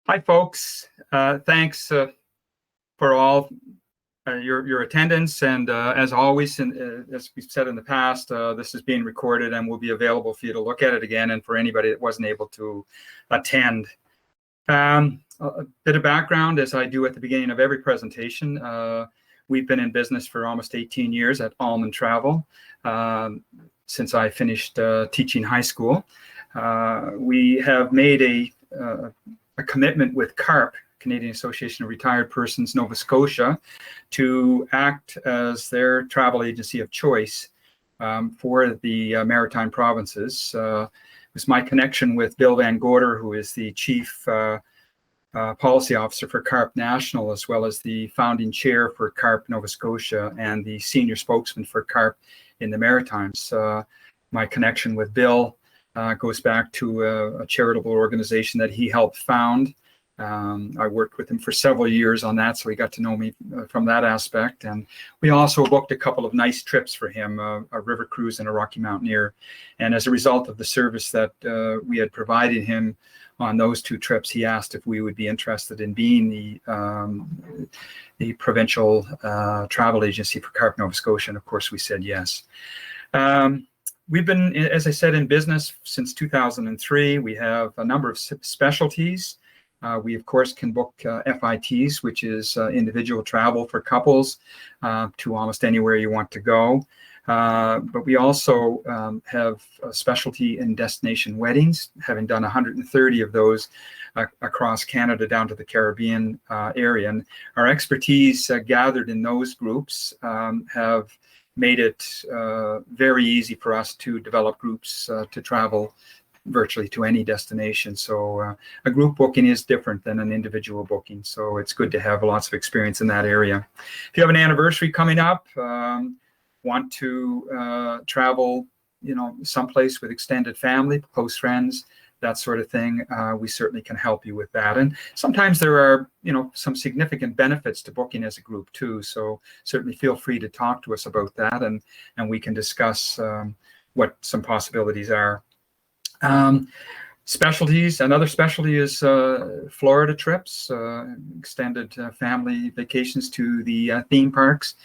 Hi, folks. Thanks for all your attendance. And as always, and as we've said in the past, this is being recorded and will be available for you to look at it again and for anybody that wasn't able to attend. A bit of background, as I do at the beginning of every presentation. We've been in business for almost 18 years at AlmonTravel since I finished teaching high school. We have made a commitment with CARP, Canadian Association of Retired Persons, Nova Scotia, to act as their travel agency of choice for the maritime provinces. It was my connection with Bill Van Gorder, who is the Chief Policy Officer for CARP National, as well as the founding chair for CARP Nova Scotia and the senior spokesman for CARP in the Maritimes. My connection with Bill goes back to a charitable organization that he helped found. I worked with him for several years on that, so he got to know me from that aspect. And we also booked a couple of nice trips for him, a river cruise and a Rocky Mountaineer. And as a result of the service that we had provided him on those two trips, he asked if we would be interested in being the provincial travel agency for CARP Nova Scotia. And of course, we said yes. We've been, as I said, in business since 2003. We have a number of specialties. We, of course, can book FITs, which is individual travel for couples to almost anywhere you want to go. But we also have a specialty in destination weddings, having done 130 of those across Canada down to the Caribbean area. And our expertise gathered in those groups have made it very easy for us to develop groups to travel virtually to any destination. So a group booking is different than an individual booking. So it's good to have lots of experience in that area. If you have an anniversary coming up, want to travel, someplace with extended family, close friends, that sort of thing, we certainly can help you with that. And sometimes there are, some significant benefits to booking as a group too. So certainly feel free to talk to us about that, and we can discuss what some possibilities are. Specialties, another specialty is Florida trips, extended family vacations to the theme parks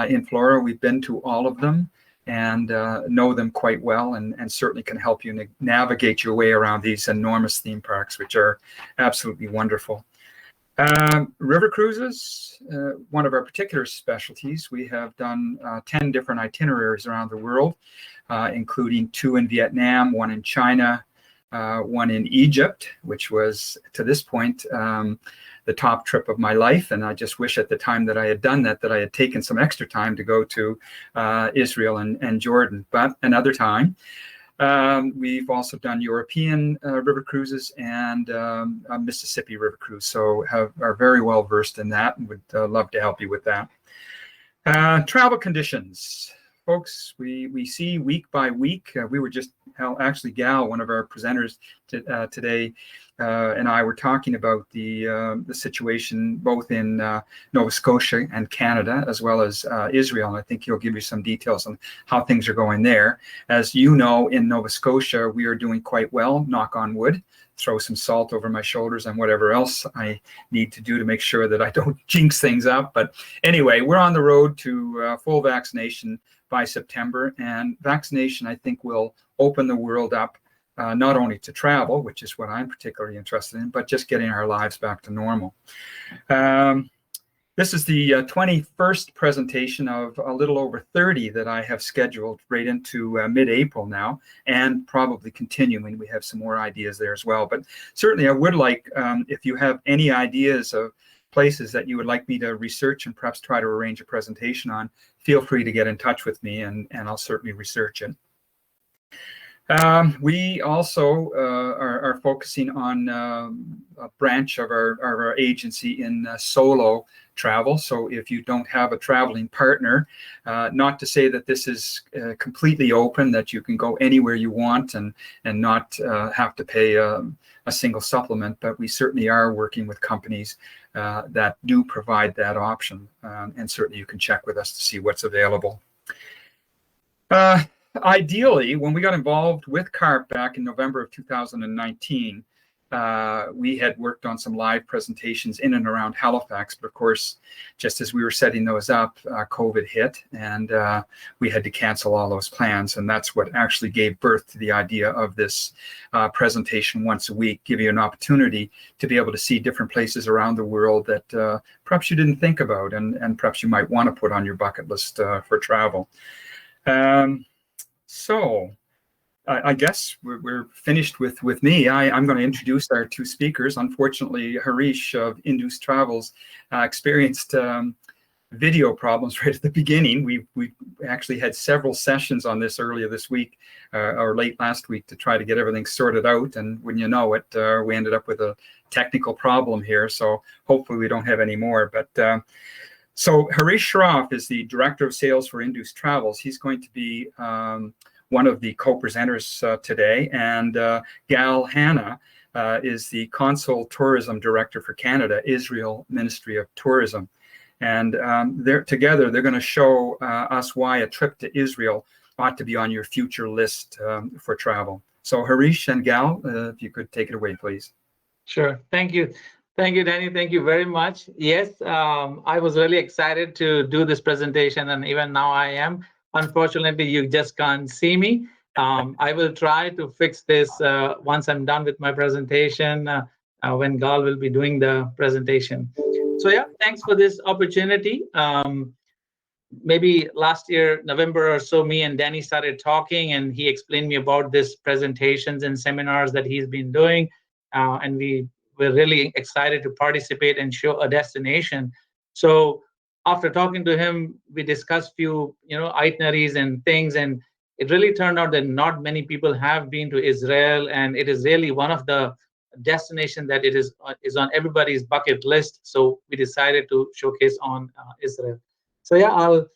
in Florida. We've been to all of them and know them quite well, and certainly can help you navigate your way around these enormous theme parks, which are absolutely wonderful. River cruises, one of our particular specialties. We have done 10 different itineraries around the world, including 2 in Vietnam, 1 in China, 1 in Egypt, which was, to this point, the top trip of my life. And I just wish at the time that I had done that I had taken some extra time to go to Israel and Jordan. But another time. We've also done European river cruises and a Mississippi river cruise. So are very well versed in that, and would love to help you with that. Travel conditions. Folks, we see week by week. We were just, actually Gal, one of our presenters today, and I were talking about the situation both in Nova Scotia and Canada, as well as Israel. And I think he'll give you some details on how things are going there. As you know, in Nova Scotia, we are doing quite well, knock on wood. Throw some salt over my shoulders and whatever else I need to do to make sure that I don't jinx things up. But anyway, we're on the road to full vaccination by September, and vaccination, I think, will open the world up not only to travel, which is what I'm particularly interested in, but just getting our lives back to normal. This is the 21st presentation of a little over 30 that I have scheduled right into mid-April now, and probably continuing. We have some more ideas there as well. But certainly I would like, if you have any ideas of places that you would like me to research and perhaps try to arrange a presentation on, feel free to get in touch with me, and I'll certainly research it. We also are focusing on a branch of our agency in solo travel. So if you don't have a traveling partner, not to say that this is completely open, that you can go anywhere you want and not have to pay a single supplement, but we certainly are working with companies that do provide that option. And certainly you can check with us to see what's available. Ideally, when we got involved with CARP back in November of 2019, we had worked on some live presentations in and around Halifax, but of course, just as we were setting those up, COVID hit, and we had to cancel all those plans. And that's what actually gave birth to the idea of this presentation once a week, give you an opportunity to be able to see different places around the world that perhaps you didn't think about, and perhaps you might want to put on your bucket list for travel. So I guess we're finished with me. I'm going to introduce our two speakers. Unfortunately, Harish of Indus Travels experienced video problems right at the beginning. We actually had several sessions on this earlier this week or late last week to try to get everything sorted out. And when you know it, we ended up with a technical problem here. So hopefully we don't have any more. But so Harish Shroff is the Director of Sales for Indus Travels. He's going to be one of the co-presenters today, and Gal Hana is the Consul Tourism Director for Canada, Israel Ministry of Tourism. And they're going to show us why a trip to Israel ought to be on your future list for travel. So Harish and Gal, if you could take it away, please. Sure. Thank you. Thank you, Danny. Thank you very much. Yes, I was really excited to do this presentation, and even now I am. Unfortunately, you just can't see me. I will try to fix this once I'm done with my presentation, when Gal will be doing the presentation. So yeah, thanks for this opportunity. Maybe last year, November or so, me and Danny started talking, and he explained me about this presentations and seminars that he's been doing, and we're really excited to participate and show a destination. So after talking to him, we discussed few itineraries and things, and it really turned out that not many people have been to Israel, and it is really one of the destinations that it is on everybody's bucket list. So we decided to showcase on Israel. So yeah, I'll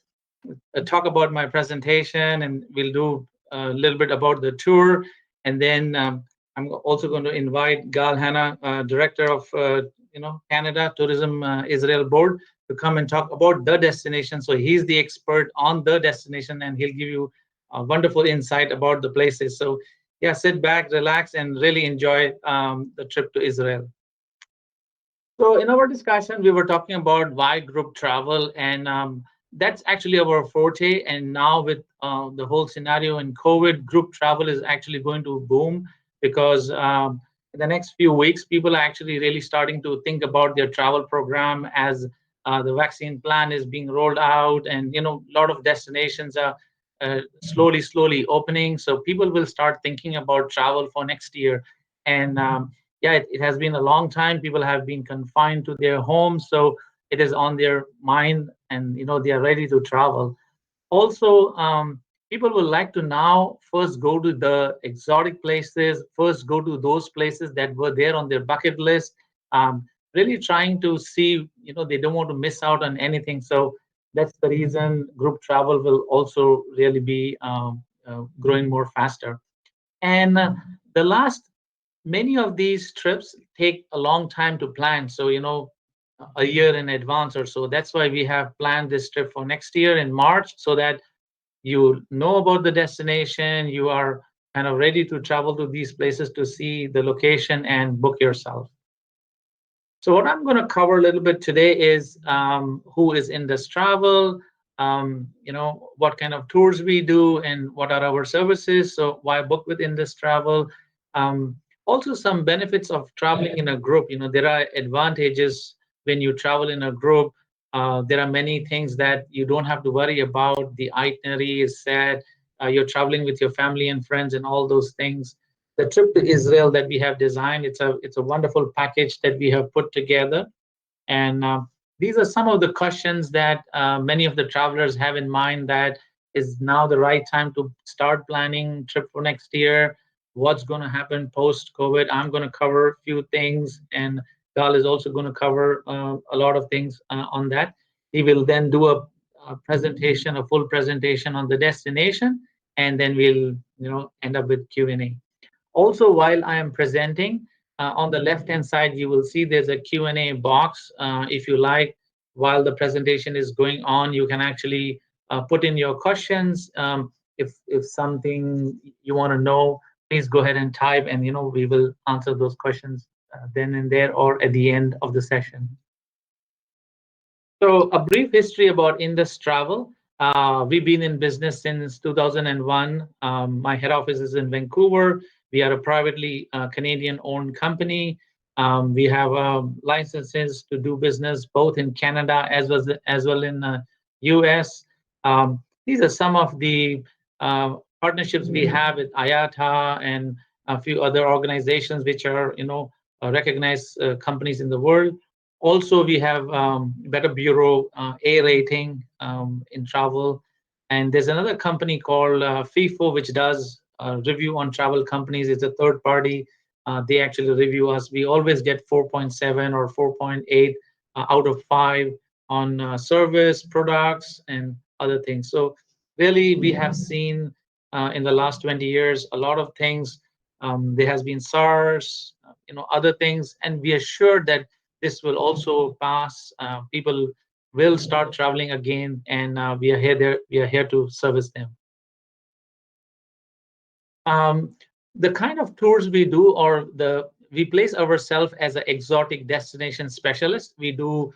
talk about my presentation, and we'll do a little bit about the tour, and then I'm also going to invite Gal Hana, Director of Canada Tourism Israel Board, to come and talk about the destination. So he's the expert on the destination, and he'll give you a wonderful insight about the places. So yeah, sit back, relax, and really enjoy the trip to Israel. So in our discussion, we were talking about why group travel, and that's actually our forte. And now with the whole scenario in COVID, group travel is actually going to boom, because in the next few weeks, people are actually really starting to think about their travel program as the vaccine plan is being rolled out, and a lot of destinations are slowly opening. So people will start thinking about travel for next year. And yeah, it has been a long time. People have been confined to their homes, so it is on their mind, and they are ready to travel. Also, people would like to now first go to the exotic places, first go to those places that were there on their bucket list, really trying to see, they don't want to miss out on anything. So that's the reason group travel will also really be growing more faster. And many of these trips take a long time to plan. So, a year in advance or so. That's why we have planned this trip for next year in March, so that you know about the destination, you are kind of ready to travel to these places to see the location and book yourself. So what I'm going to cover a little bit today is who is Indus Travel, what kind of tours we do, and what are our services. So why book with Indus Travel? Also, some benefits of traveling in a group. There are advantages when you travel in a group. There are many things that you don't have to worry about. The itinerary is set. You're traveling with your family and friends and all those things. The trip to Israel that we have designed, it's a wonderful package that we have put together. And these are some of the questions that many of the travelers have in mind, that is now the right time to start planning trip for next year. What's going to happen post-COVID? I'm going to cover a few things, and Gal is also going to cover a lot of things on that. He will then do a presentation, a full presentation on the destination, and then we'll end up with Q&A. Also, while I am presenting, on the left-hand side, you will see there's a Q&A box. If you like, while the presentation is going on, you can actually put in your questions. If something you want to know, please go ahead and type, and we will answer those questions then and there or at the end of the session. So a brief history about Indus Travel. We've been in business since 2001. My head office is in Vancouver. We are a privately Canadian-owned company. We have licenses to do business both in Canada as well in US. These are some of the partnerships we have with IATA and a few other organizations which are, recognized companies in the world. Also, we have Better Bureau A rating in travel. And there's another company called FIFO, which does review on travel companies. It's a third party. They actually review us. We always get 4.7 or 4.8 out of 5 on service, products, and other things. So really, we have seen in the last 20 years a lot of things. There has been SARS, other things, and we are sure that this will also pass. People will start traveling again, and we are here. We are here to service them. The kind of tours we do, we place ourselves as an exotic destination specialist. We do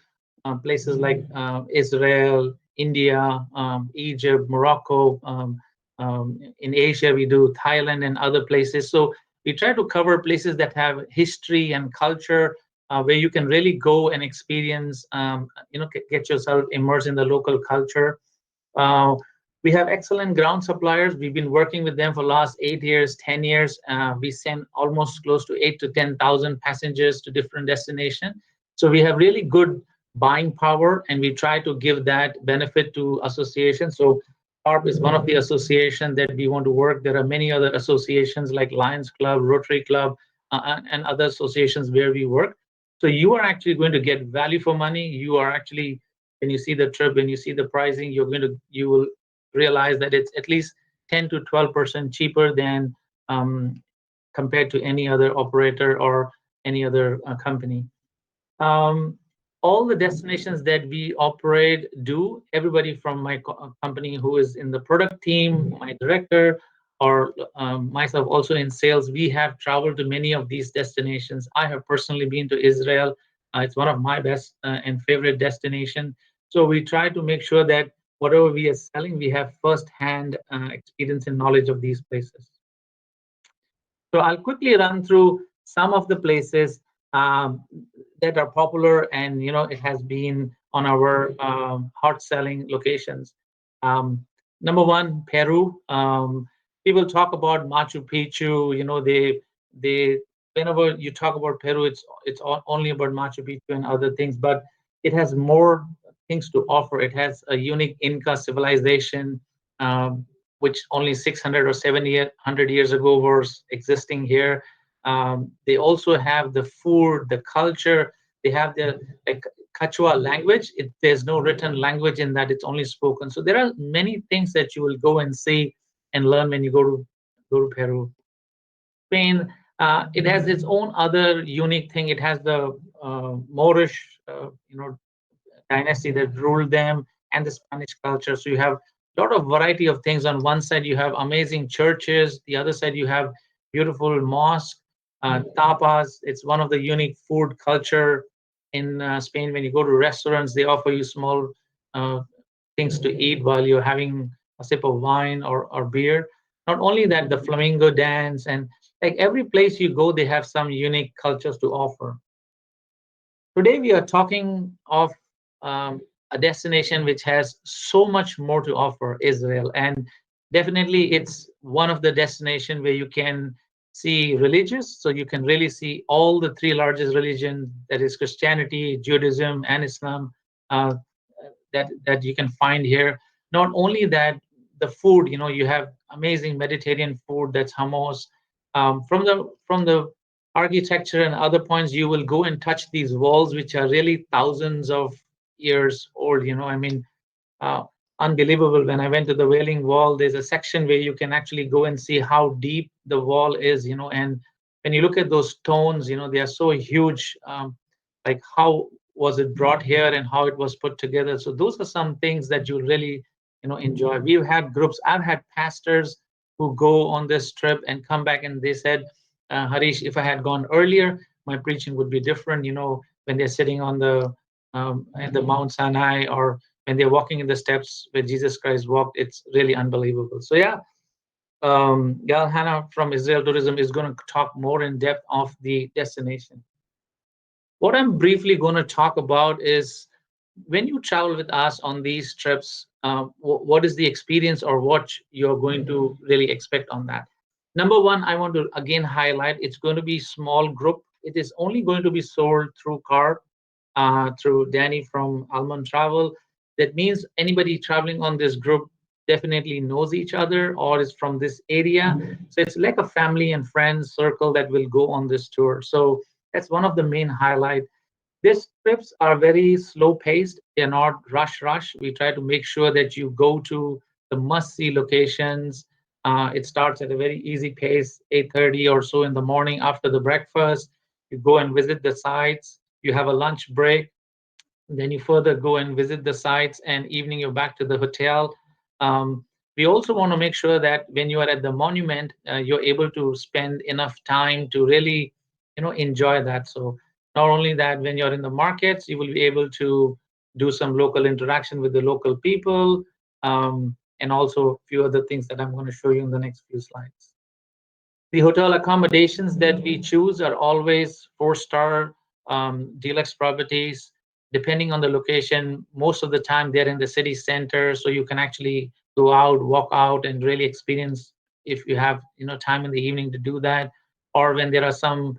places like Israel, India, Egypt, Morocco. In Asia, we do Thailand and other places. So we try to cover places that have history and culture, where you can really go and experience, get yourself immersed in the local culture. We have excellent ground suppliers. We've been working with them for the last 8 years, 10 years. We send almost close to 8 to 10,000 passengers to different destinations. So we have really good buying power, and we try to give that benefit to associations. So ARP is one of the associations that we want to work. There are many other associations like Lions Club, Rotary Club, and other associations where we work. So you are actually going to get value for money. You are actually, when you see the trip, when you see the pricing, you will realize that it's at least 10 to 12% cheaper than compared to any other operator or any other company. All the destinations that we operate do, everybody from my company who is in the product team, my director, or myself also in sales, we have traveled to many of these destinations. I have personally been to Israel. It's one of my best and favorite destinations. So we try to make sure that whatever we are selling, we have first-hand experience and knowledge of these places. So I'll quickly run through some of the places that are popular, and it has been on our hot selling locations. Number one, Peru. People talk about Machu Picchu. They whenever you talk about Peru, it's only about Machu Picchu and other things, but it has more things to offer. It has a unique Inca civilization, which only 600 or 700 years ago was existing here. They also have the food, the culture. They have the Quechua language. There's no written language in that; it's only spoken. So there are many things that you will go and see and learn when you go to Peru. Spain, it has its own other unique thing. It has the Moorish, dynasty that ruled them, and the Spanish culture. So you have a lot of variety of things. On one side, you have amazing churches. The other side, you have beautiful mosques, tapas. It's one of the unique food culture in Spain. When you go to restaurants, they offer you small things to eat while you're having a sip of wine or beer. Not only that, the flamingo dance, and like every place you go, they have some unique cultures to offer. Today, we are talking of a destination which has so much more to offer, Israel. And definitely, it's one of the destinations where you can see religious. So you can really see all the 3 largest religions, that is Christianity, Judaism, and Islam, that you can find here. Not only that, the food, you have amazing Mediterranean food, that's hummus. From the architecture and other points, you will go and touch these walls, which are really thousands of years old. Unbelievable. When I went to the Wailing Wall, there's a section where you can actually go and see how deep the wall is. And when you look at those stones, they are so huge. Like how was it brought here and how it was put together? So those are some things that you really enjoy. We've had groups. I've had pastors who go on this trip and come back, and they said, Harish, if I had gone earlier, my preaching would be different. When they're sitting on at the Mount Sinai, or when they're walking in the steps where Jesus Christ walked. It's really unbelievable. So yeah, Hana from Israel Tourism is going to talk more in depth of the destination. What I'm briefly going to talk about is when you travel with us on these trips, what is the experience or what you're going to really expect on that? Number one, I want to again highlight it's going to be small group. It is only going to be sold through card, through Danny from AlmonTravel. That means anybody traveling on this group definitely knows each other or is from this area. So it's like a family and friends circle that will go on this tour. So that's one of the main highlight. These trips are very slow paced. They're not rush. We try to make sure that you go to the must see locations. It starts at a very easy pace, 8:30 or so in the morning after the breakfast. You go and visit the sites. You have a lunch break. Then you further go and visit the sites, and evening you're back to the hotel. We also want to make sure that when you are at the monument, you're able to spend enough time to really, enjoy that. So not only that, when you're in the markets, you will be able to do some local interaction with the local people, and also a few other things that I'm going to show you in the next few slides. The hotel accommodations that we choose are always four-star deluxe properties. Depending on the location, most of the time they're in the city center, so you can actually go out, walk out, and really experience if you have time in the evening to do that. Or when there are some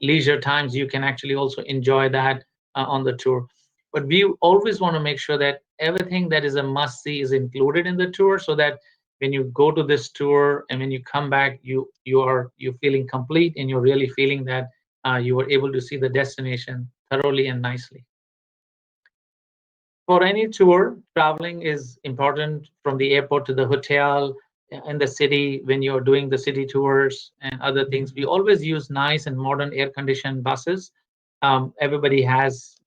leisure times, you can actually also enjoy that on the tour. But we always want to make sure that everything that is a must see is included in the tour, so that when you go to this tour and when you come back, you're feeling complete, and you're really feeling that you were able to see the destination thoroughly and nicely. For any tour, traveling is important from the airport to the hotel in the city. When you're doing the city tours and other things, we always use nice and modern air-conditioned buses. Everybody has,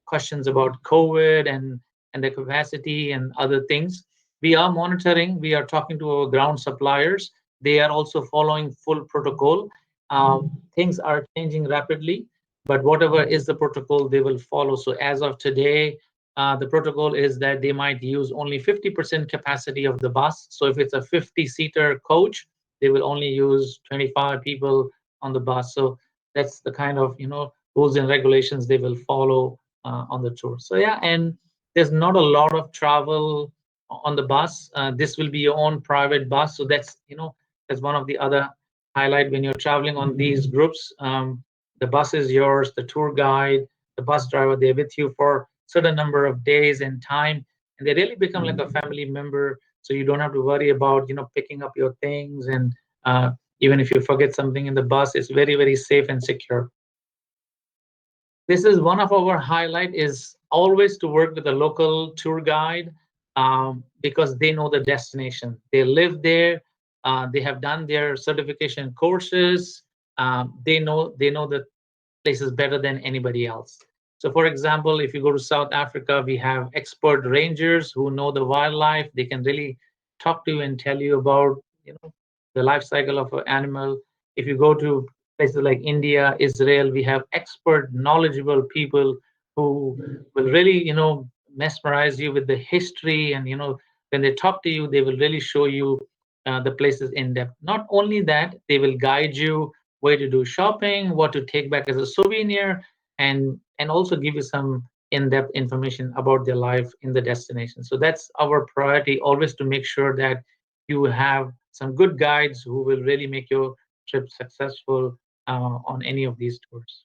questions about COVID and the capacity and other things. We are monitoring. We are talking to our ground suppliers. They are also following full protocol. Things are changing rapidly, but whatever is the protocol, they will follow. So as of today, the protocol is that they might use only 50% capacity of the bus. So if it's a 50-seater coach, they will only use 25 people on the bus. So that's the kind of rules and regulations they will follow on the tour. So yeah, and there's not a lot of travel on the bus. This will be your own private bus. So that's one of the other highlight when you're traveling on these groups. The bus is yours, the tour guide, the bus driver, they're with you for certain number of days and time, and they really become like a family member. So you don't have to worry about picking up your things, and even if you forget something in the bus, it's very, very safe and secure. This is one of our highlight, is always to work with a local tour guide, because they know the destination. They live there. They have done their certification courses. They know the places better than anybody else. So for example, if you go to South Africa, we have expert rangers who know the wildlife. They can really talk to you and tell you about the life cycle of an animal. If you go to places like India, Israel, we have expert, knowledgeable people who will really mesmerize you with the history, and when they talk to you, they will really show you the places in depth. Not only that, they will guide you where to do shopping, what to take back as a souvenir, and also give you some in-depth information about their life in the destination. So that's our priority, always to make sure that you have some good guides who will really make your trip successful on any of these tours.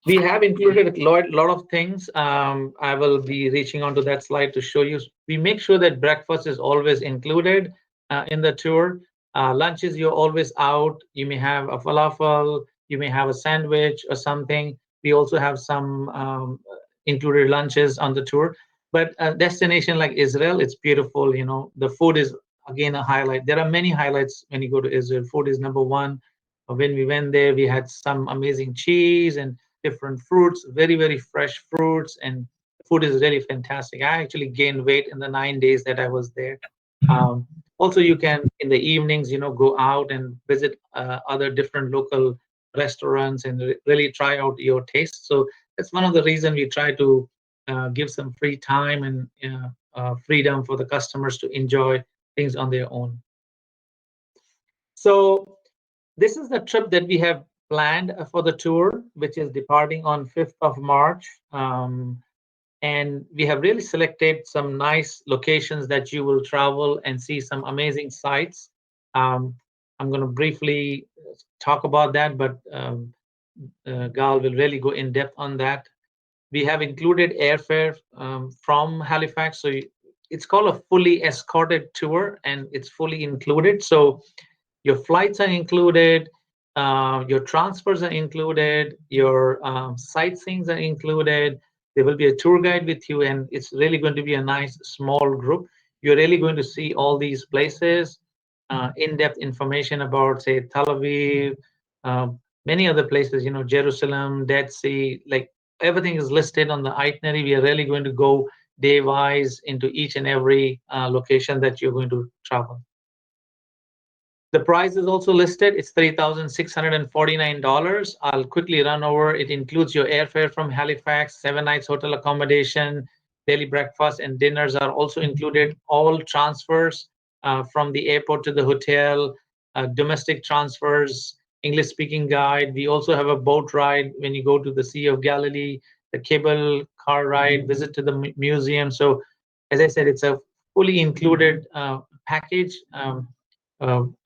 We have included a lot of things. I will be reaching onto that slide to show you. We make sure that breakfast is always included in the tour. Lunches, you're always out. You may have a falafel, you may have a sandwich or something. We also have some included lunches on the tour. But a destination like Israel, it's beautiful. The food is again a highlight. There are many highlights when you go to Israel. Food is number one. When we went there, we had some amazing cheese and different fruits, very, very fresh fruits, and food is really fantastic. I actually gained weight in the 9 days that I was there. Also, you can in the evenings, go out and visit other different local restaurants and really try out your taste. So that's one of the reasons we try to give some free time and freedom for the customers to enjoy things on their own. So this is the trip that we have planned for the tour, which is departing on 5th of March. And we have really selected some nice locations that you will travel and see some amazing sights. I'm going to briefly talk about that, but Gal will really go in depth on that. We have included airfare from Halifax. So it's called a fully escorted tour, and it's fully included. So your flights are included, your transfers are included, your sightseeings are included. There will be a tour guide with you, and it's really going to be a nice small group. You're really going to see all these places, in-depth information about, say, Tel Aviv, many other places, Jerusalem, Dead Sea, like everything is listed on the itinerary. We are really going to go day-wise into each and every location that you're going to travel. The price is also listed. It's $3,649. I'll quickly run over. It includes your airfare from Halifax, 7 nights hotel accommodation, daily breakfast and dinners are also included. All transfers from the airport to the hotel, domestic transfers, English-speaking guide. We also have a boat ride when you go to the Sea of Galilee, the cable car ride, visit to the museum. So, as I said, it's a fully included package.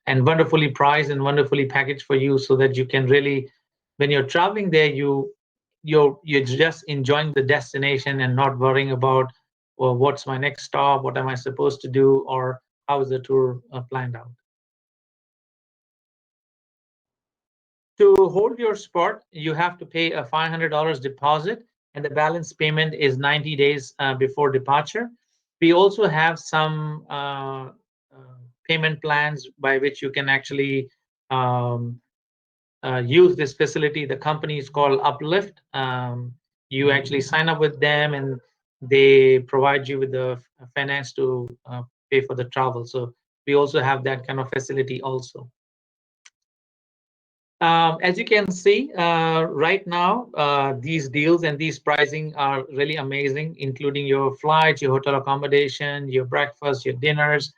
And wonderfully priced and wonderfully packaged for you, so that you can really, when you're traveling there, you're just enjoying the destination and not worrying about, well, what's my next stop, what am I supposed to do, or how is the tour planned out. To hold your spot, you have to pay a $500 deposit, and the balance payment is 90 days before departure. We also have some payment plans by which you can actually use this facility. The company is called Uplift. You actually sign up with them, and they provide you with the finance to pay for the travel. So we also have that kind of facility also. As you can see, right now, these deals and these pricing are really amazing, including your flights, your hotel accommodation, your breakfast, your dinners.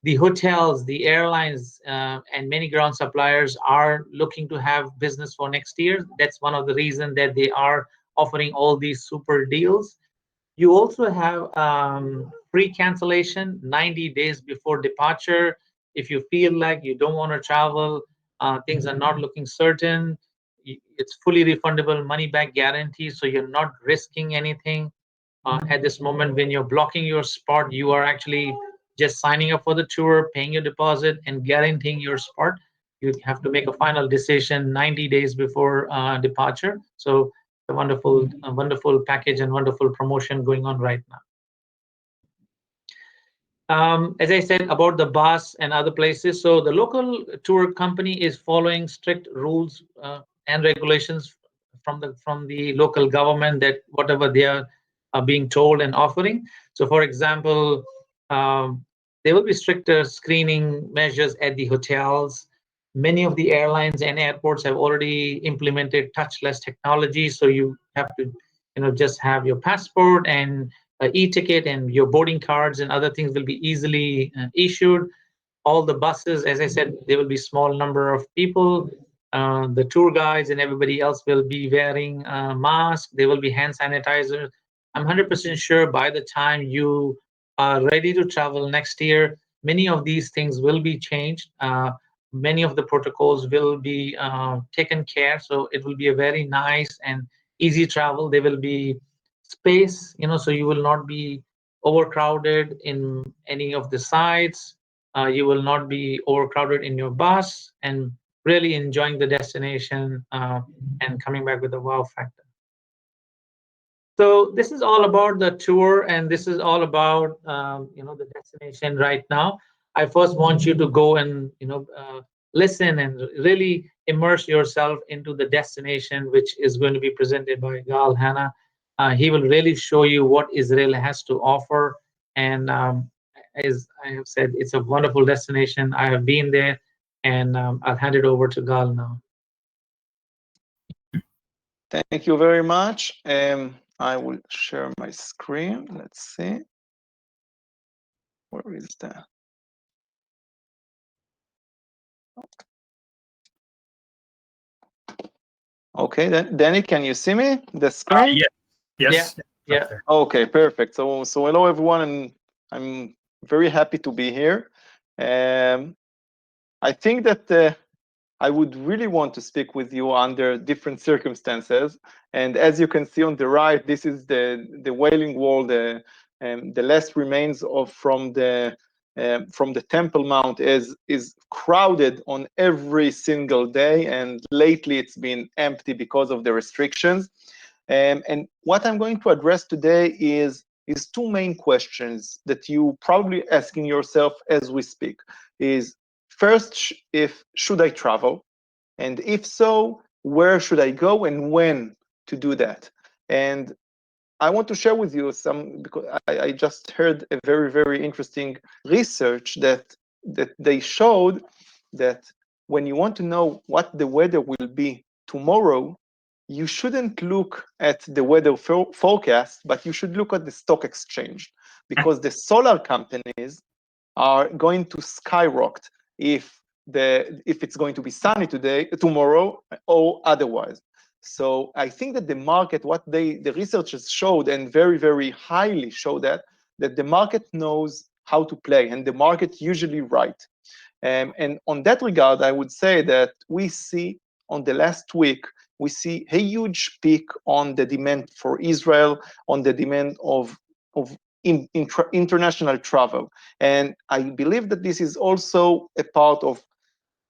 The hotels, the airlines, and many ground suppliers are looking to have business for next year. That's one of the reasons that they are offering all these super deals. You also have free cancellation 90 days before departure. If you feel like you don't want to travel, things are not looking certain, it's fully refundable, money back guarantee, so you're not risking anything. At this moment, when you're blocking your spot, you are actually just signing up for the tour, paying your deposit, and guaranteeing your spot. You have to make a final decision 90 days before departure. So a wonderful package and wonderful promotion going on right now. As I said about the bus and other places, so the local tour company is following strict rules and regulations from the local government, that whatever they are being told and offering. So, for example, there will be stricter screening measures at the hotels. Many of the airlines and airports have already implemented touchless technology, so you have to, just have your passport and e-ticket, and your boarding cards and other things will be easily issued. All the buses, as I said, there will be small number of people. The tour guides and everybody else will be wearing masks. There will be hand sanitizer. I'm 100% sure by the time you are ready to travel next year, many of these things will be changed. Many of the protocols will be taken care. So it will be a very nice and easy travel. There will be space, so you will not be overcrowded in any of the sites. You will not be overcrowded in your bus, and really enjoying the destination and coming back with a wow factor. So this is all about the tour, and this is all about the destination right now. I first want you to go and listen and really immerse yourself into the destination, which is going to be presented by Gal Hana. He will really show you what Israel has to offer, and as I have said, it's a wonderful destination. I have been there, and I'll hand it over to Gal now. Thank you very much. I will share my screen. Let's see. Where is that? Okay, then Danny, can you see me? The screen? Yes. Yeah. Okay, perfect. So hello everyone, and I'm very happy to be here. I think that I would really want to speak with you under different circumstances. And as you can see on the right, this is the Wailing Wall, the last remains of from the Temple Mount is crowded on every single day, and lately it's been empty because of the restrictions. And what I'm going to address today is two main questions that you probably asking yourself as we speak. Is first, if should I travel? And if so, where should I go and when to do that? And I want to share with you some, because I just heard a very, very interesting research that they showed that when you want to know what the weather will be tomorrow, you shouldn't look at the weather forecast, but you should look at the stock exchange, because the solar companies are going to skyrocket if it's going to be sunny tomorrow, or otherwise. So I think that the market, what the researchers showed, and very, very highly show that the market knows how to play, and the market usually right. And on that regard, I would say that we see on the last week, we see a huge peak on the demand for Israel, on the demand of international travel. And I believe that this is also a part of,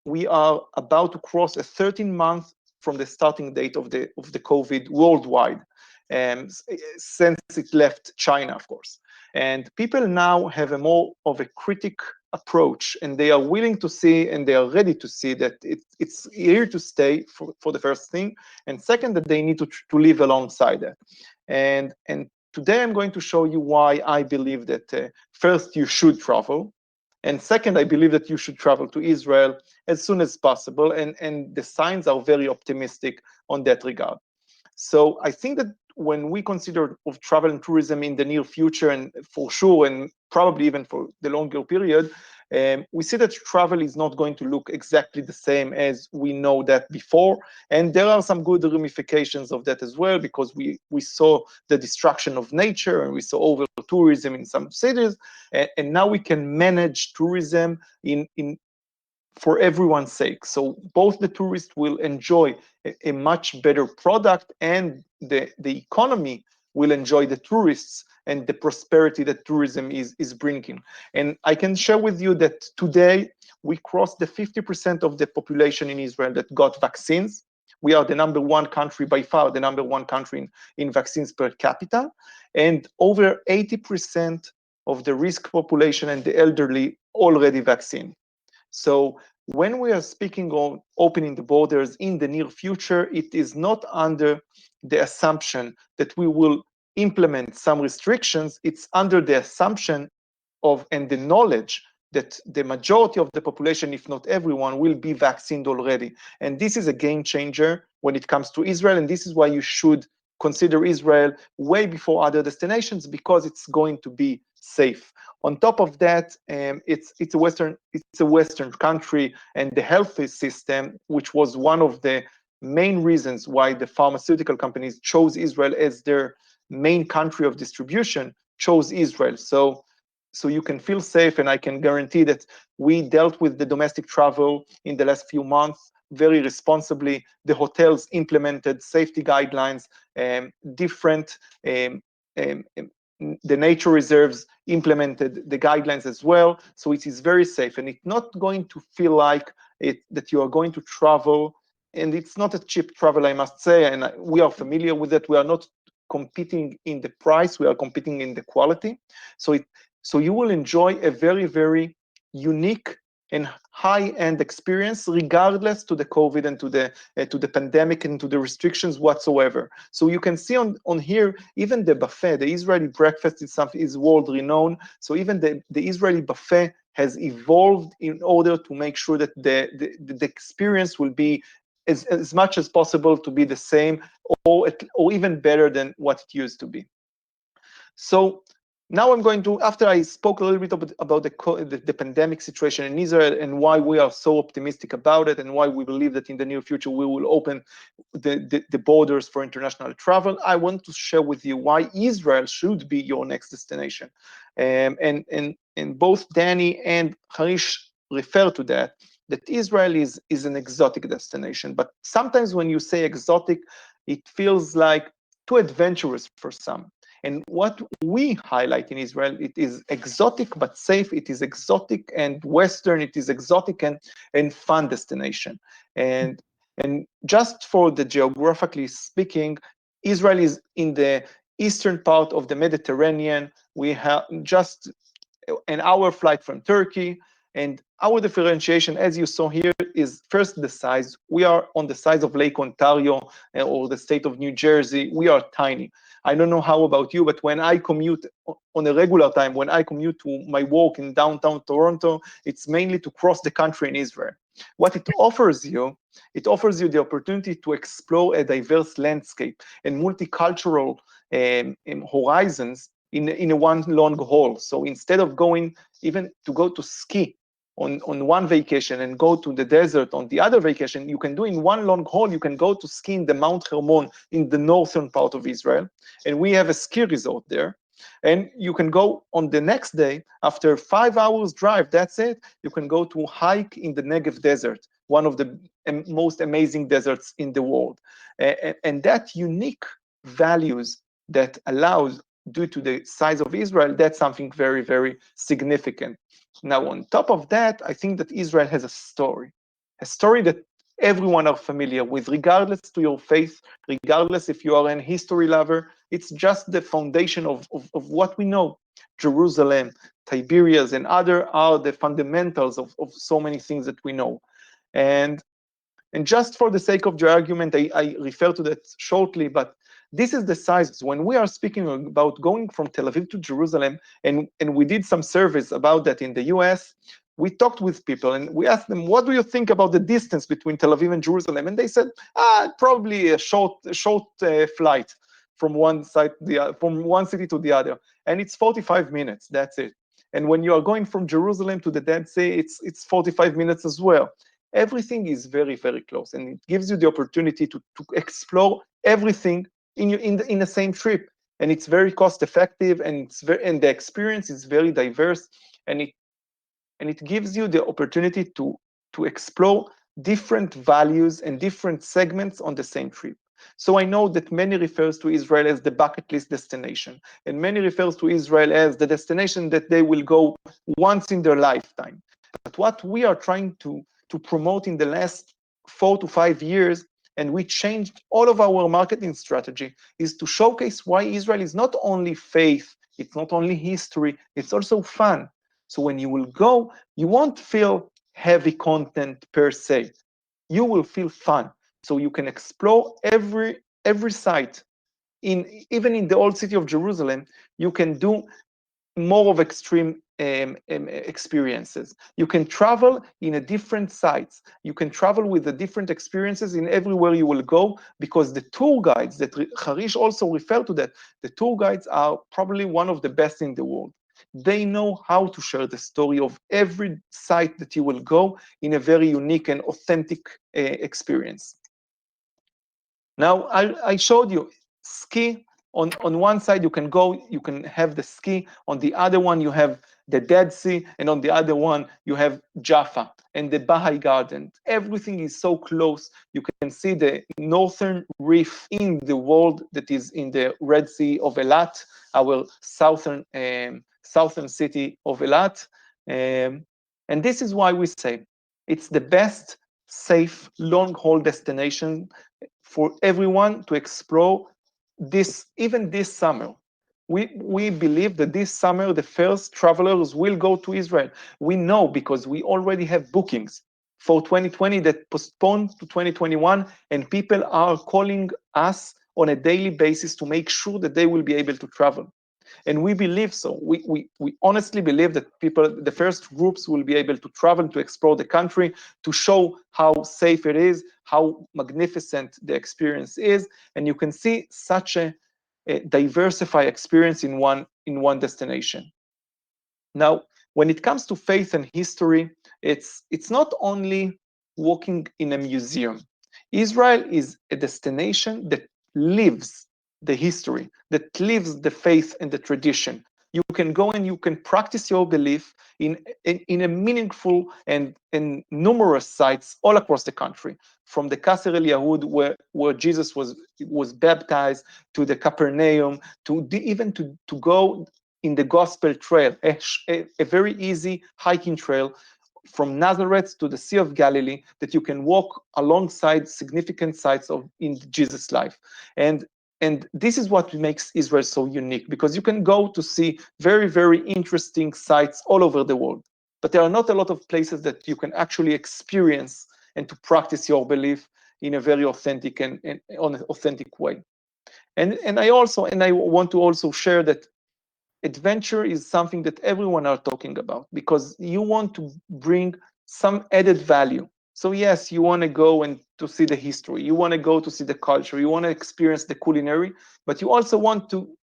we are about to cross a 13-month from the starting date of the COVID worldwide, since it left China, of course. And people now have a more of a critic approach, and they are willing to see, and they are ready to see that it's here to stay for the first thing, and second, that they need to live alongside it. And today I'm going to show you why I believe that first, you should travel, and second, I believe that you should travel to Israel as soon as possible, and the signs are very optimistic on that regard. So I think that when we consider of travel and tourism in the near future, and for sure, and probably even for the longer period, we see that travel is not going to look exactly the same as we know that before. And there are some good ramifications of that as well, because we saw the destruction of nature, and we saw over tourism in some cities, and now we can manage tourism in for everyone's sake. So both the tourists will enjoy a much better product, and the economy will enjoy the tourists and the prosperity that tourism is bringing. And I can share with you that today we crossed the 50% of the population in Israel that got vaccines. We are the #1 country, by far the #1 country in vaccines per capita, and over 80% of the risk population and the elderly already vaccinated. So when we are speaking on opening the borders in the near future, it is not under the assumption that we will implement some restrictions. It's under the assumption of, and the knowledge that the majority of the population, if not everyone, will be vaccinated already. And this is a game changer when it comes to Israel, and this is why you should consider Israel way before other destinations, because it's going to be safe. On top of that, it's a Western country, and the health system, which was one of the main reasons why the pharmaceutical companies chose Israel as their main country of distribution, chose Israel. So you can feel safe, and I can guarantee that we dealt with the domestic travel in the last few months very responsibly. The hotels implemented safety guidelines, different the nature reserves implemented the guidelines as well. So it is very safe, and it's not going to feel like that you are going to travel, and it's not a cheap travel, I must say, and we are familiar with it. We are not competing in the price, we are competing in the quality. So you will enjoy a very, very unique and high-end experience, regardless to the COVID and to the pandemic and to the restrictions whatsoever. So you can see on here, even the buffet, the Israeli breakfast is world renowned. So even the Israeli buffet has evolved in order to make sure that the experience will be as much as possible to be the same or even better than what it used to be. So now I'm going to, after I spoke a little bit about the pandemic situation in Israel and why we are so optimistic about it and why we believe that in the near future we will open the borders for international travel, I want to share with you why Israel should be your next destination. And both Danny and Harish refer to that Israel is an exotic destination. But sometimes when you say exotic, it feels like too adventurous for some. And what we highlight in Israel, it is exotic but safe. It is exotic and Western. It is exotic and fun destination. And just for the geographically speaking, Israel is in the eastern part of the Mediterranean. We have just an hour flight from Turkey. And our differentiation, as you saw here, is first the size. We are on the size of Lake Ontario or the state of New Jersey. We are tiny. I don't know how about you, but when I commute on a regular time, when I commute to my work in downtown Toronto, it's mainly to cross the country in Israel. What it offers you the opportunity to explore a diverse landscape and multicultural horizons in a one long haul. So instead of going even to go to ski on one vacation and go to the desert on the other vacation, you can do in one long haul. You can go to ski in the Mount Hermon in the northern part of Israel, and we have a ski resort there. And you can go on the next day, after 5 hours drive, that's it, you can go to hike in the Negev desert, one of the most amazing deserts in the world. And that unique values that allows, due to the size of Israel, that's something very, very significant. Now, on top of that, I think that Israel has a story that everyone are familiar with, regardless to your faith, regardless if you are an history lover. It's just the foundation of what we know. Jerusalem, Tiberias, and other are the fundamentals of so many things that we know. And just for the sake of the argument, I refer to that shortly, but this is the sizes. When we are speaking about going from Tel Aviv to Jerusalem, and we did some surveys about that in the US, we talked with people and we asked them, what do you think about the distance between Tel Aviv and Jerusalem? And they said, probably a short flight from one city to the other. And it's 45 minutes, that's it. And when you are going from Jerusalem to the Dead Sea, it's 45 minutes as well. Everything is very, very close, and it gives you the opportunity to explore everything in the same trip, and it's very cost effective, and the experience is very diverse, and it gives you the opportunity to explore different values and different segments on the same trip. So I know that many refers to Israel as the bucket list destination, and many refers to Israel as the destination that they will go once in their lifetime. But what we are trying to promote in the last 4 to 5 years, and we changed all of our marketing strategy, is to showcase why Israel is not only faith, it's not only history, it's also fun. So when you will go, you won't feel heavy content per se. You will feel fun. So you can explore every site. Even in the old city of Jerusalem, you can do more of extreme experiences. You can travel in a different sites. You can travel with the different experiences in everywhere you will go, because the tour guides that Harish also referred to, that the tour guides are probably one of the best in the world. They know how to share the story of every site that you will go in a very unique and authentic experience. Now, I showed you ski. On one side, you can go, you can have the ski. On the other one, you have the Dead Sea. And on the other one, you have Jaffa and the Baha'i Garden. Everything is so close. You can see the northern reef in the world that is in the Red Sea of Eilat, our southern city of Eilat. And this is why we say it's the best, safe, long-haul destination for everyone to explore even this summer. We believe that this summer the first travelers will go to Israel. We know because we already have bookings for 2020 that postponed to 2021, and people are calling us on a daily basis to make sure that they will be able to travel. And we believe so. We honestly believe that the first groups will be able to travel, to explore the country, to show how safe it is, how magnificent the experience is, and you can see such a diversified experience in one destination. Now, when it comes to faith and history, it's not only walking in a museum. Israel is a destination that lives the history, that lives the faith and the tradition. You can go and you can practice your belief in a meaningful and numerous sites all across the country, from the Kasser El Yahud, where Jesus was baptized, to the Capernaum, even to go in the Gospel Trail, a very easy hiking trail from Nazareth to the Sea of Galilee that you can walk alongside significant sites in Jesus' life. And this is what makes Israel so unique, because you can go to see very, very interesting sites all over the world. But there are not a lot of places that you can actually experience and to practice your belief in a very authentic and on an authentic way. And I want to also share that adventure is something that everyone are talking about, because you want to bring some added value. So yes, you want to go and to see the history, you want to go to see the culture, you want to experience the culinary, but you also want to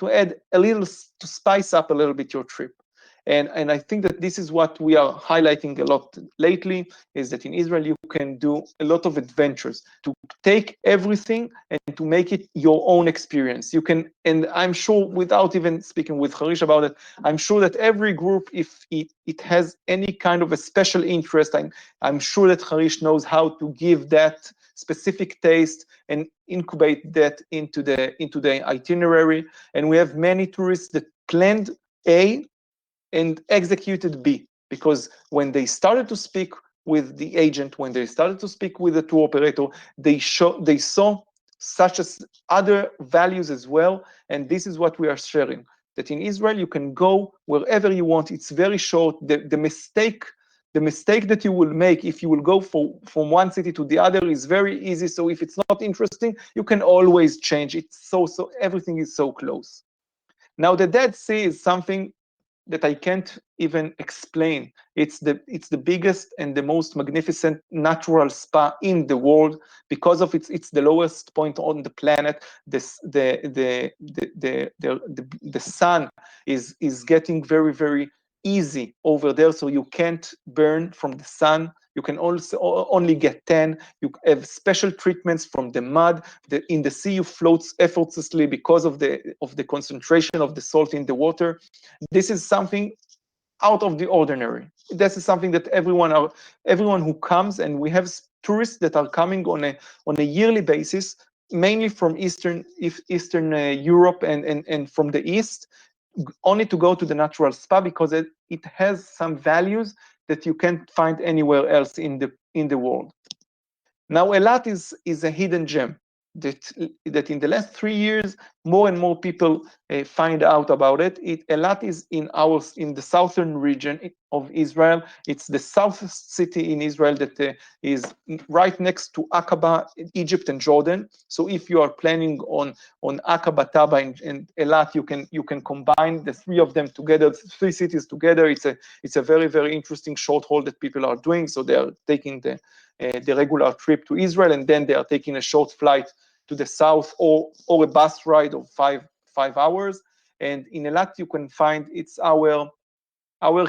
add a little, to spice up a little bit your trip. And I think that this is what we are highlighting a lot lately, is that in Israel you can do a lot of adventures, to take everything and to make it your own experience. You can, and I'm sure, without even speaking with Harish about it, I'm sure that every group, if it has any kind of a special interest, I'm sure that Harish knows how to give that specific taste and incubate that into the itinerary. And we have many tourists that planned A and executed B, because when they started to speak with the agent, when they started to speak with the tour operator, they saw such as other values as well. And this is what we are sharing, that in Israel you can go wherever you want. It's very short. The mistake that you will make if you will go from one city to the other is very easy. So if it's not interesting, you can always change. It's so everything is so close. Now the Dead Sea is something that I can't even explain. It's the biggest and the most magnificent natural spa in the world, because of it's the lowest point on the planet. The sun is getting very, very easy over there, so you can't burn from the sun. You can also only get tan. You have special treatments from the mud. In the sea, you float effortlessly because of the concentration of the salt in the water. This is something out of the ordinary. This is something that everyone who comes, and we have tourists that are coming on a yearly basis, mainly from Eastern Europe and from the East, only to go to the natural spa, because it has some values that you can't find anywhere else in the world. Now, Eilat is a hidden gem that in the last 3 years, more and more people find out about it. Eilat is in the southern region of Israel. It's the southest city in Israel that is right next to Aqaba, Egypt and Jordan. So if you are planning on Aqaba, Taba, and Eilat, you can combine the three of them together, three cities together. It's a very, very interesting short haul that people are doing. So they are taking the regular trip to Israel, and then they are taking a short flight to the south, or a bus ride of five hours. And in Eilat you can find, it's our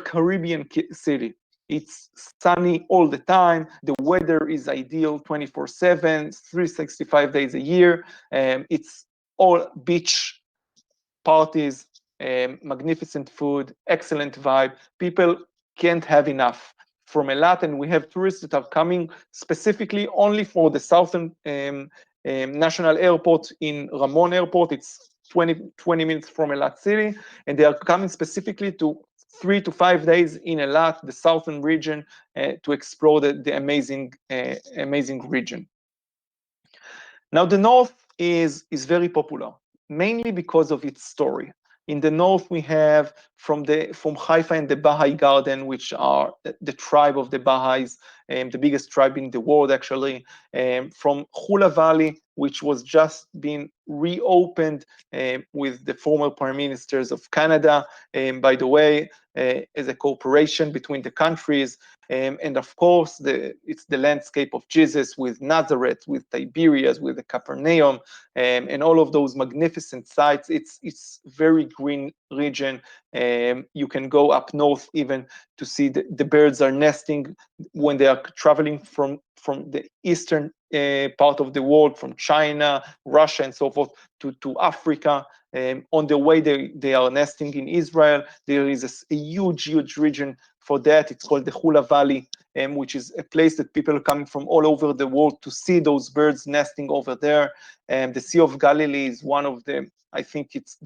Caribbean city. It's sunny all the time. The weather is ideal 24/7, 365 days a year. It's all beach parties, magnificent food, excellent vibe. People can't have enough from Eilat, and we have tourists that are coming specifically only for the southern national airport in Ramon Airport. It's 20 minutes from Eilat city, and they are coming specifically to 3 to 5 days in Eilat, the southern region, to explore the amazing region. Now, the north is very popular, mainly because of its story. In the north, we have from Haifa and the Baha'i Garden, which are the tribe of the Baha'is, the biggest tribe in the world, actually. From Hula Valley, which was just being reopened with the former prime ministers of Canada, by the way, as a cooperation between the countries. And of course, it's the landscape of Jesus with Nazareth, with Tiberias, with the Capernaum, and all of those magnificent sites. It's very green region. You can go up north even to see the birds are nesting when they are traveling from the eastern part of the world, from China, Russia, and so forth, to Africa. On the way they are nesting in Israel. There is a huge region for that. It's called the Hula Valley, which is a place that people are coming from all over the world to see those birds nesting over there. The Sea of Galilee is one of them. I think it's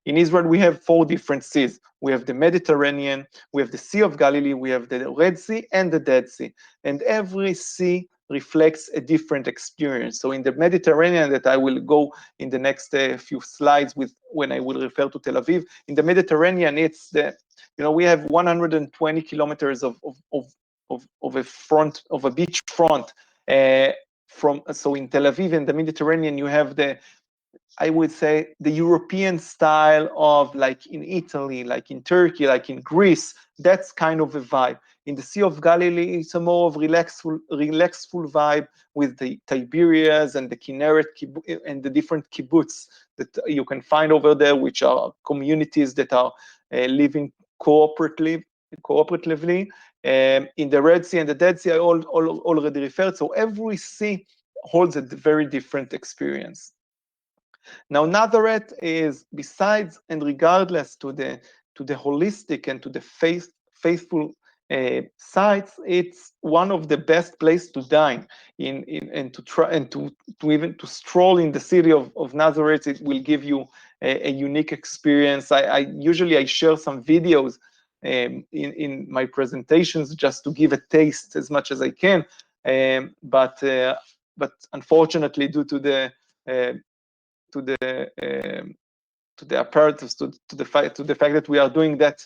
in Israel, we have 4 different seas. We have the Mediterranean, we have the Sea of Galilee, we have the Red Sea and the Dead Sea. And every sea reflects a different experience. So in the Mediterranean, that I will go in the next few slides with when I will refer to Tel Aviv, in the Mediterranean, it's we have 120 kilometers of a beach front. So in Tel Aviv and the Mediterranean, you have I would say the European style of, like in Italy, like in Turkey, like in Greece. That's kind of a vibe. In the Sea of Galilee, it's a more of relaxful vibe with the Tiberias and the Kinneret and the different kibbutz that you can find over there, which are communities that are living cooperatively. In the Red Sea and the Dead Sea, I already referred. So every sea holds a very different experience. Now, Nazareth is, besides and regardless to the holistic and to the faithful sites, it's one of the best places to dine and to try and to even to stroll in the city of Nazareth. It will give you a unique experience. I usually share some videos in my presentations just to give a taste as much as I can, but unfortunately, due to the apparatus, to the fact that we are doing that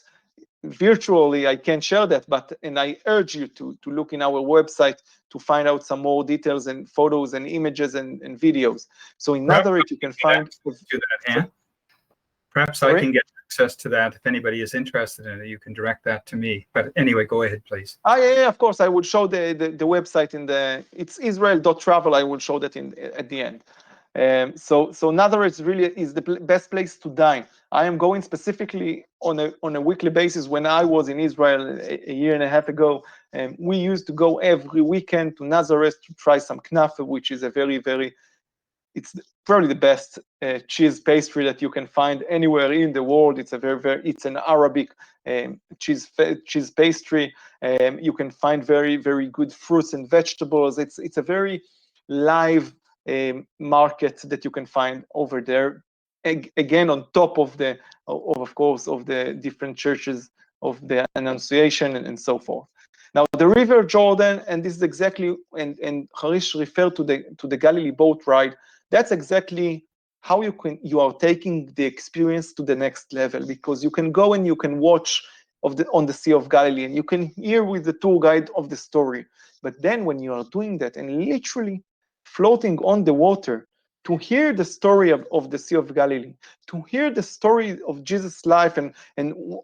virtually, I can't share that. And I urge you to look in our website to find out some more details and photos and images and videos. So in Nazareth, you can find. Perhaps I can get access to that. If anybody is interested in it, you can direct that to me. But anyway, go ahead, please. Yeah, of course. I will show the website it's Israel.travel. I will show that at the end. So Nazareth really is the best place to dine. I am going specifically on a weekly basis. When I was in Israel a year and a half ago, we used to go every weekend to Nazareth to try some knafe, which is it's probably the best cheese pastry that you can find anywhere in the world. It's it's an Arabic cheese pastry. You can find very good fruits and vegetables. It's a very live market that you can find over there. Again, on top of course of the different churches of the Annunciation and so forth. Now, the River Jordan, and this is exactly, and Harish referred to the Galilee boat ride. That's exactly how you are taking the experience to the next level, because you can go and you can watch on the Sea of Galilee, and you can hear with the tour guide of the story. But then when you are doing that and literally floating on the water to hear the story of the Sea of Galilee, to hear the story of Jesus' life and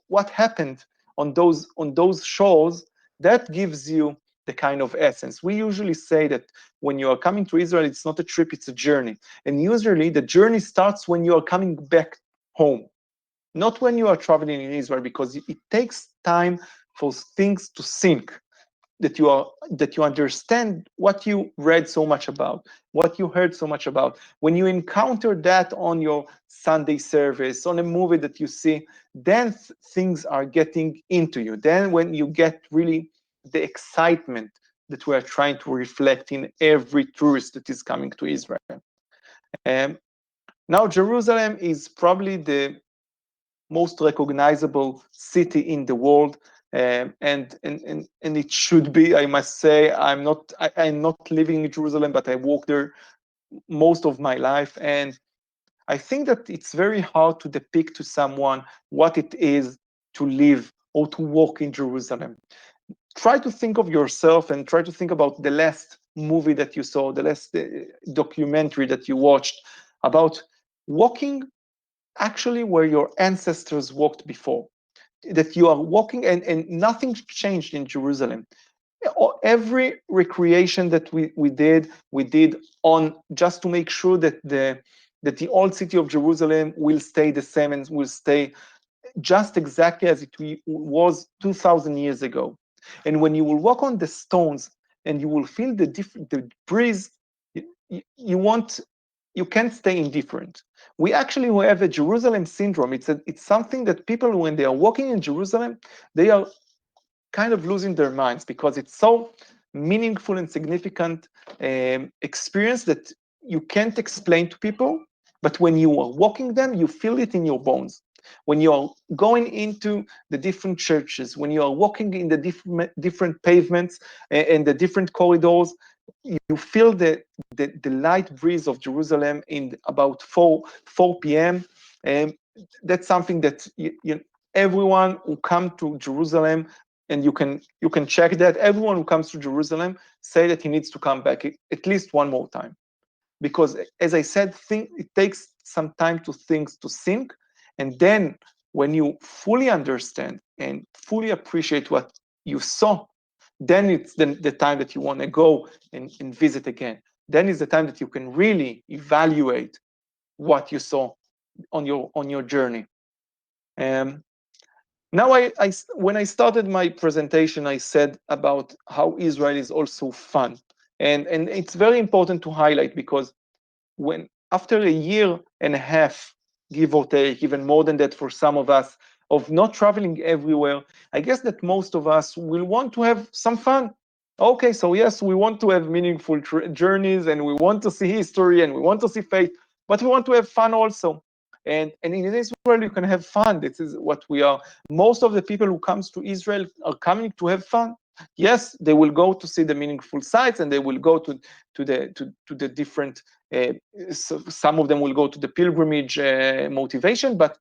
what happened on those shores, that gives you the kind of essence. We usually say that when you are coming to Israel, it's not a trip, it's a journey. And usually the journey starts when you are coming back home, not when you are traveling in Israel, because it takes time for things to sink, that you understand what you read so much about, what you heard so much about. When you encounter that on your Sunday service, on a movie that you see, then things are getting into you. Then when you get really the excitement that we are trying to reflect in every tourist that is coming to Israel. Now, Jerusalem is probably the most recognizable city in the world, and it should be. I must say, I'm not living in Jerusalem, but I walked there most of my life, and I think that it's very hard to depict to someone what it is to live or to walk in Jerusalem. Try to think of yourself and try to think about the last movie that you saw, the last documentary that you watched about walking actually where your ancestors walked before, that you are walking and nothing changed in Jerusalem. Every recreation that we did on just to make sure that the old city of Jerusalem will stay the same and will stay just exactly as it was 2,000 years ago. And when you will walk on the stones and you will feel the breeze, you can't stay indifferent. We actually have a Jerusalem syndrome. It's something that people, when they are walking in Jerusalem, they are kind of losing their minds because it's so meaningful and significant experience that you can't explain to people. But when you are walking them, you feel it in your bones. When you are going into the different churches, when you are walking in the different pavements and the different corridors, you feel the light breeze of Jerusalem in about 4 p.m. And that's something that everyone who come to Jerusalem, and you can check that, everyone who comes to Jerusalem say that he needs to come back at least one more time. Because as I said, it takes some time to things to sink. And then when you fully understand and fully appreciate what you saw, then it's the time that you want to go and visit again. Then is the time that you can really evaluate what you saw on your journey. Now, when I started my presentation, I said about how Israel is also fun. And it's very important to highlight because when after a year and a half, give or take, even more than that for some of us, of not traveling everywhere, I guess that most of us will want to have some fun. Okay, so yes, we want to have meaningful journeys and we want to see history and we want to see faith, but we want to have fun also. And in Israel, you can have fun. This is what we are. Most of the people who comes to Israel are coming to have fun. Yes, they will go to see the meaningful sites and they will go to the different. So some of them will go to the pilgrimage motivation, but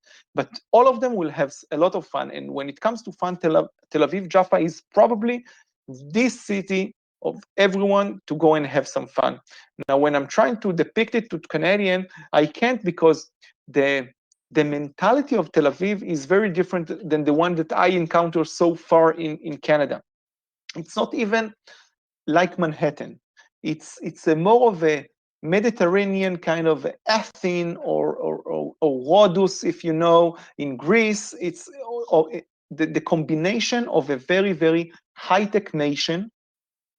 all of them will have a lot of fun. And when it comes to fun, Tel Aviv Jaffa is probably this city of everyone to go and have some fun. Now, when I'm trying to depict it to Canadian, I can't because the mentality of Tel Aviv is very different than the one that I encounter so far in Canada. It's not even like Manhattan. It's a more of a Mediterranean kind of Athens or Rhodos, if you know, in Greece. It's the combination of a very, very high-tech nation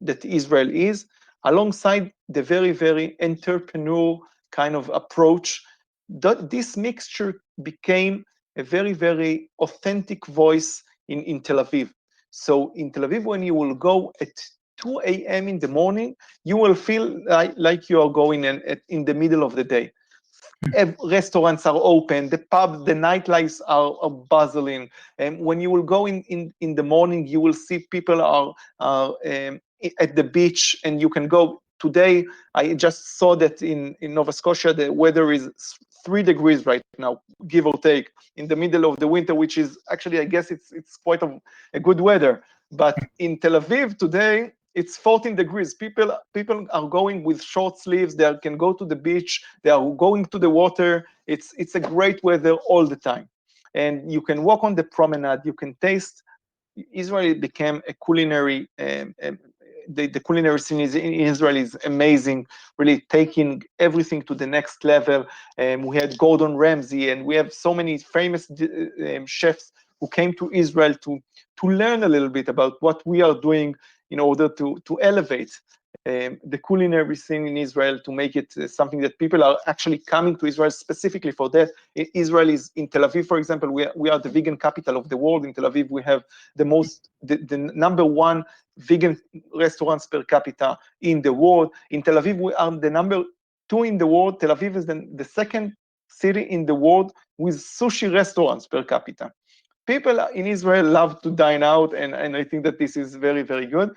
that Israel is, alongside the very, very entrepreneurial kind of approach. This mixture became a very, very authentic voice in Tel Aviv. So in Tel Aviv, when you will go at 2 a.m. in the morning, you will feel like you are going in the middle of the day. Restaurants are open, the pub, the nightlives are bustling. And when you will go in the morning, you will see people are at the beach, and you can go. Today, I just saw that in Nova Scotia, the weather is 3 degrees right now, give or take, in the middle of the winter, which is actually, I guess it's quite a good weather. But in Tel Aviv today, it's 14 degrees. People are going with short sleeves. They can go to the beach. They are going to the water. It's a great weather all the time. And you can walk on the promenade. You can taste. Israel became a culinary, the culinary scene in Israel is amazing, really taking everything to the next level. We had Gordon Ramsay, and we have so many famous chefs who came to Israel to learn a little bit about what we are doing in order to elevate the culinary scene in Israel, to make it something that people are actually coming to Israel specifically for that. Israel is, in Tel Aviv, for example, we are the vegan capital of the world. In Tel Aviv, we have the number 1 vegan restaurants per capita in the world. In Tel Aviv, we are the number 2 in the world. Tel Aviv is the second city in the world with sushi restaurants per capita. People in Israel love to dine out, and I think that this is very, very good.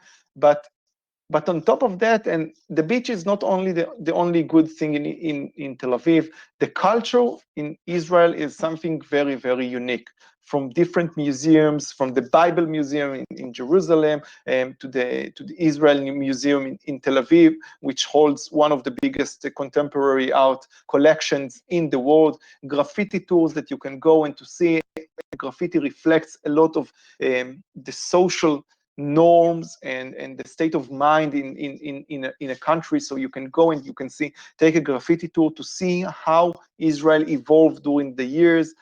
But on top of that, and the beach is not only the only good thing in Tel Aviv, the culture in Israel is something very, very unique. from different museums, from the Bible Museum in Jerusalem, to the Israel Museum in Tel Aviv, which holds one of the biggest contemporary art collections in the world. Graffiti tours that you can go and to see. Graffiti reflects a lot of the social norms and the state of mind in a country. So you can go and you can see, take a graffiti tour to see how Israel evolved during the years,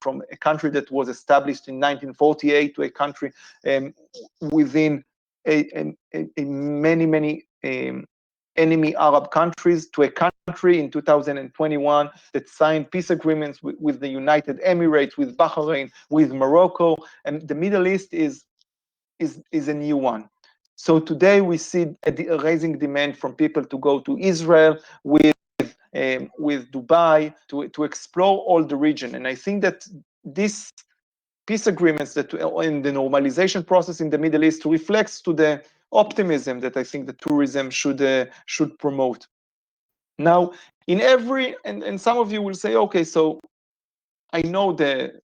from a country that was established in 1948 to a country within many enemy Arab countries, to a country in 2021 that signed peace agreements with the United Emirates, with Bahrain, with Morocco, and the Middle East is a new one. So today we see a rising demand from people to go to Israel with Dubai to explore all the region. And I think that this peace agreements that in the normalization process in the Middle East reflects to the optimism that I think the tourism should promote. Now, in every, and some of you will say, okay, so I know the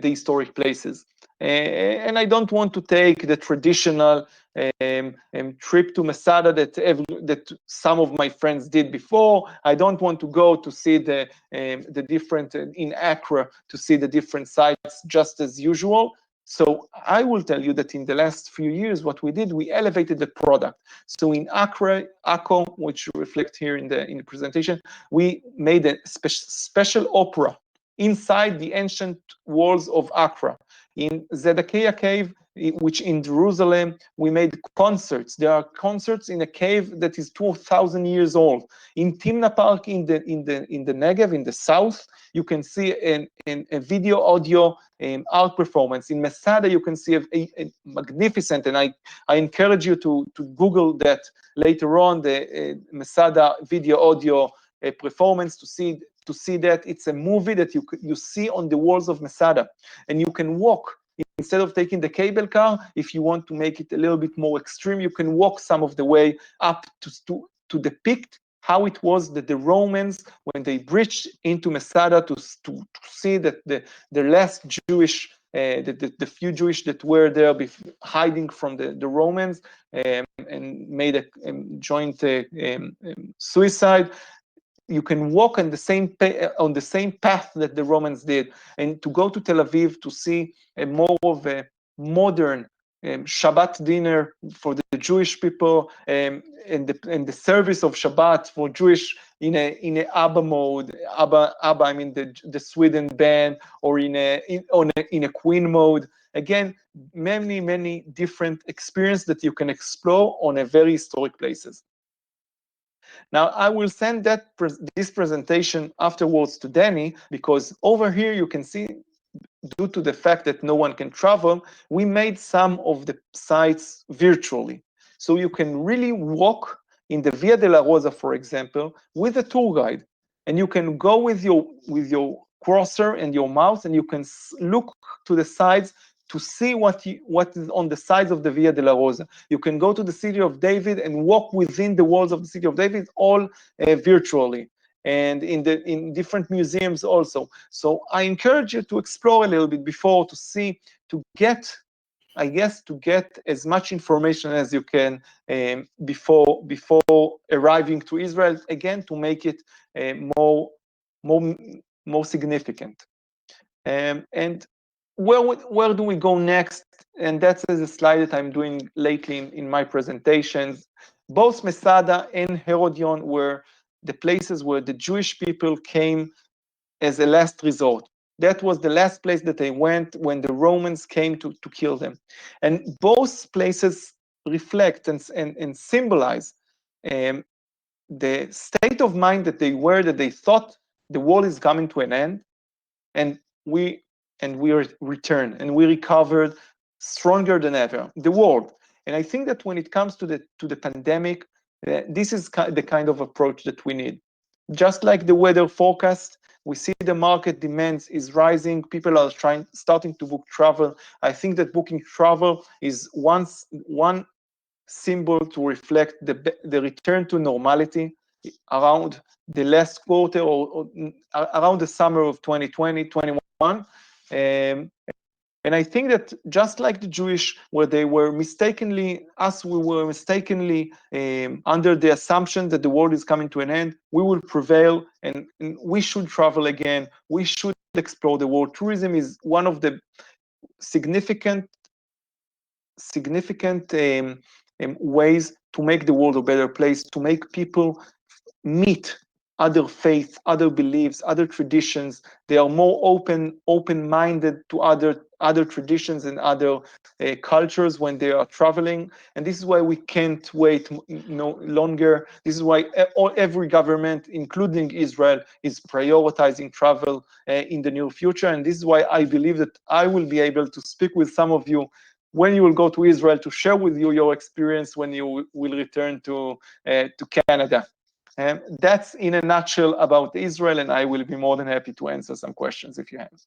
historic places, and I don't want to take the traditional trip to Massada that some of my friends did before. I don't want to go to see the different in Accra to see the different sites just as usual. So I will tell you that in the last few years, what we did, we elevated the product. So in Accra, Akko, which reflect here in the presentation, we made a special opera inside the ancient walls of Accra. In Zedekiah Cave, which in Jerusalem, we made concerts. There are concerts in a cave that is 2,000 years old. In Timna Park in the Negev, in the south, you can see a video audio art performance. In Massada, you can see a magnificent, and I encourage you to Google that later on, the Massada video audio performance to see that it's a movie that you see on the walls of Massada, and you can walk. Instead of taking the cable car, if you want to make it a little bit more extreme, you can walk some of the way up to depict how it was that the Romans, when they breached into Massada to see that the last Jewish, the few Jewish that were there hiding from the Romans, and made a joint suicide. You can walk on the same path that the Romans did, and to go to Tel Aviv to see more of a modern Shabbat dinner for the Jewish people, and the service of Shabbat for Jewish in a Abba mode. Abba, I mean the Sweden band, or in a Queen mode. Again, many different experiences that you can explore on a very historic places. Now, I will send this presentation afterwards to Danny, because over here you can see, due to the fact that no one can travel, we made some of the sites virtually. So you can really walk in the Via de la Rosa, for example, with a tour guide. And you can go with your crosser and your mouse, and you can look to the sides to see what is on the sides of the Via de la Rosa. You can go to the City of David and walk within the walls of the City of David, all virtually, and in different museums also. So I encourage you to explore a little bit before, to get as much information as you can before arriving to Israel, again, to make it more significant. And where do we go next? And that's a slide that I'm doing lately in my presentations. Both Massada and Herodion were the places where the Jewish people came as a last resort. That was the last place that they went when the Romans came to kill them. And both places reflect and symbolize the state of mind that they were, that they thought the world is coming to an end, and we returned, and we recovered stronger than ever, the world. And I think that when it comes to the pandemic, this is the kind of approach that we need. Just like the weather forecast, we see the market demands is rising. People are starting to book travel. I think that booking travel is one symbol to reflect the return to normality around the last quarter, or around the summer of 2020, 21. And I think that just like the Jewish, where they were mistakenly, we were mistakenly under the assumption that the world is coming to an end, we will prevail, and we should travel again. We should explore the world. Tourism is one of the significant ways to make the world a better place, to make people meet other faiths, other beliefs, other traditions. They are more open-minded to other traditions and other cultures when they are traveling. And this is why we can't wait no longer. This is why every government, including Israel, is prioritizing travel in the near future. And this is why I believe that I will be able to speak with some of you when you will go to Israel, to share with you your experience when you will return to Canada. That's in a nutshell about Israel, and I will be more than happy to answer some questions if you have.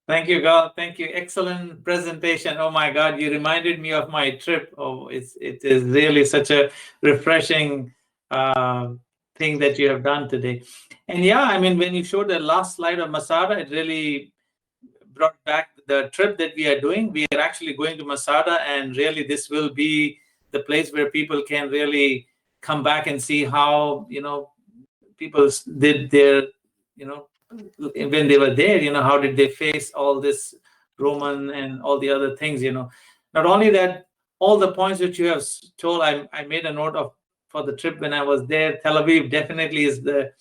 Thank you, Gal. Thank you. Excellent presentation. Oh my God, you reminded me of my trip. Oh, it is really such a refreshing thing that you have done today. And yeah, I mean, when you showed the last slide of Massada, it really brought back the trip that we are doing. We are actually going to Massada, and really this will be the place where people can really come back and see how, people did their, when they were there, how did they face all this Roman and all the other things, Not only that, all the points that you have told, I made a note of for the trip when I was there. Tel Aviv definitely is the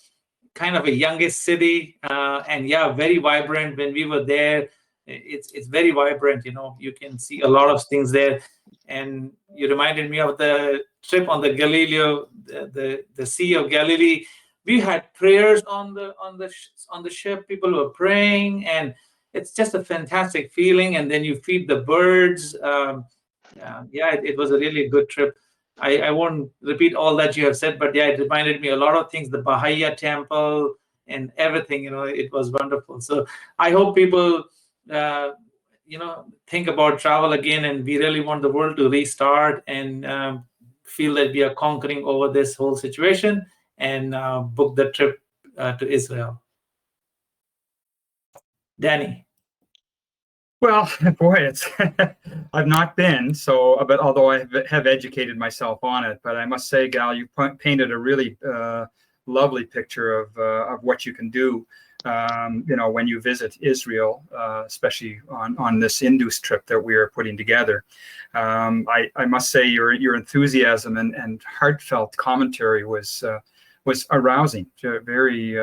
kind of a youngest city, and yeah, very vibrant. When we were there, it's very vibrant. You can see a lot of things there. And you reminded me of the trip on the Galileo, the Sea of Galilee. We had prayers on the ship. People were praying, and it's just a fantastic feeling. And then you feed the birds. It was a really good trip. I won't repeat all that you have said, but yeah, it reminded me a lot of things, the Bahia temple and everything, it was wonderful. So I hope people, think about travel again, and we really want the world to restart and feel that we are conquering over this whole situation, and book the trip to Israel. Danny. Well, boy, I've not been, but although I have educated myself on it, but I must say, Gal, you painted a really lovely picture of what you can do, when you visit Israel, especially on this Indus trip that we are putting together. I must say your enthusiasm and heartfelt commentary was arousing. Very